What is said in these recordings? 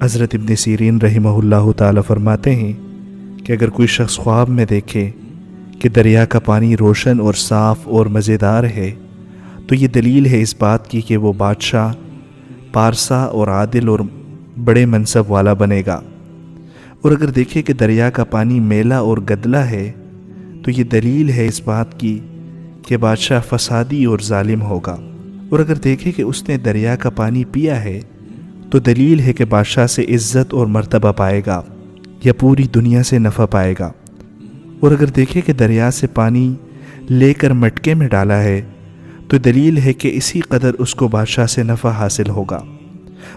حضرت ابن سیرین رحمہ اللہ تعالی فرماتے ہیں کہ اگر کوئی شخص خواب میں دیکھے کہ دریا کا پانی روشن اور صاف اور مزیدار ہے تو یہ دلیل ہے اس بات کی کہ وہ بادشاہ پارسا اور عادل اور بڑے منصب والا بنے گا، اور اگر دیکھے کہ دریا کا پانی میلا اور گدلا ہے تو یہ دلیل ہے اس بات کی کہ بادشاہ فسادی اور ظالم ہوگا، اور اگر دیکھے کہ اس نے دریا کا پانی پیا ہے تو دلیل ہے کہ بادشاہ سے عزت اور مرتبہ پائے گا یا پوری دنیا سے نفع پائے گا، اور اگر دیکھے کہ دریا سے پانی لے کر مٹکے میں ڈالا ہے تو دلیل ہے کہ اسی قدر اس کو بادشاہ سے نفع حاصل ہوگا،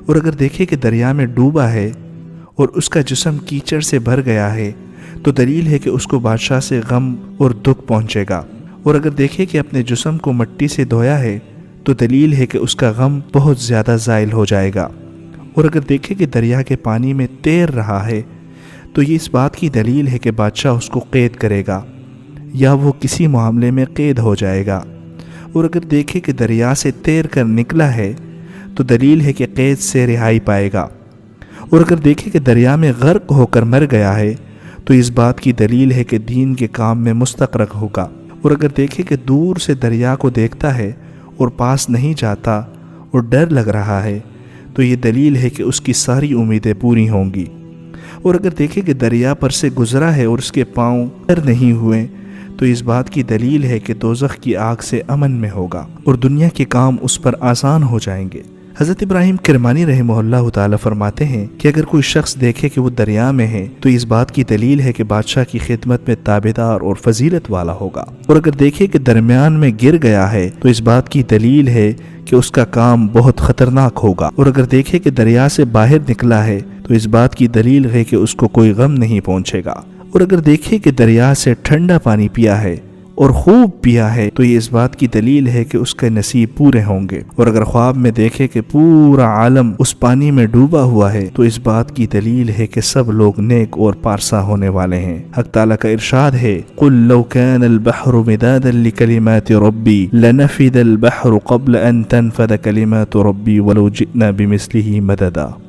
اور اگر دیکھے کہ دریا میں ڈوبا ہے اور اس کا جسم کیچڑ سے بھر گیا ہے تو دلیل ہے کہ اس کو بادشاہ سے غم اور دکھ پہنچے گا، اور اگر دیکھے کہ اپنے جسم کو مٹی سے دھویا ہے تو دلیل ہے کہ اس کا غم بہت زیادہ زائل ہو جائے گا، اور اگر دیکھے کہ دریا کے پانی میں تیر رہا ہے تو یہ اس بات کی دلیل ہے کہ بادشاہ اس کو قید کرے گا یا وہ کسی معاملے میں قید ہو جائے گا، اور اگر دیکھے کہ دریا سے تیر کر نکلا ہے تو دلیل ہے کہ قید سے رہائی پائے گا، اور اگر دیکھے کہ دریا میں غرق ہو کر مر گیا ہے تو اس بات کی دلیل ہے کہ دین کے کام میں مستغرق ہوگا، اور اگر دیکھے کہ دور سے دریا کو دیکھتا ہے اور پاس نہیں جاتا اور ڈر لگ رہا ہے تو یہ دلیل ہے کہ اس کی ساری امیدیں پوری ہوں گی، اور اگر دیکھے کہ دریا پر سے گزرا ہے اور اس کے پاؤں تر نہیں ہوئے تو اس بات کی دلیل ہے کہ دوزخ کی آگ سے امن میں ہوگا اور دنیا کے کام اس پر آسان ہو جائیں گے۔ حضرت ابراہیم کرمانی رحمہ اللہ تعالی فرماتے ہیں کہ اگر کوئی شخص دیکھے کہ وہ دریا میں ہے تو اس بات کی دلیل ہے کہ بادشاہ کی خدمت میں تابعدار اور فضیلت والا ہوگا، اور اگر دیکھے کہ درمیان میں گر گیا ہے تو اس بات کی دلیل ہے کہ اس کا کام بہت خطرناک ہوگا، اور اگر دیکھے کہ دریا سے باہر نکلا ہے تو اس بات کی دلیل ہے کہ اس کو کوئی غم نہیں پہنچے گا، اور اگر دیکھے کہ دریا سے ٹھنڈا پانی پیا ہے اور خوب پیا ہے تو یہ اس بات کی دلیل ہے کہ اس کے نصیب پورے ہوں گے، اور اگر خواب میں دیکھے کہ پورا عالم اس پانی میں ڈوبا ہوا ہے تو اس بات کی دلیل ہے کہ سب لوگ نیک اور پارسا ہونے والے ہیں۔ حق تعالیٰ کا ارشاد ہے قُل لَوْ كَانَ الْبَحْرُ مِدَادًا لِكَلِمَاتِ رَبِّي لَنَفِدَ الْبَحْرُ قَبْلَ أَن تَنفَدَ كَلِمَاتُ رَبِّي وَلَوْ جِئْنَا بِمِثْلِهِ مَدَدًا۔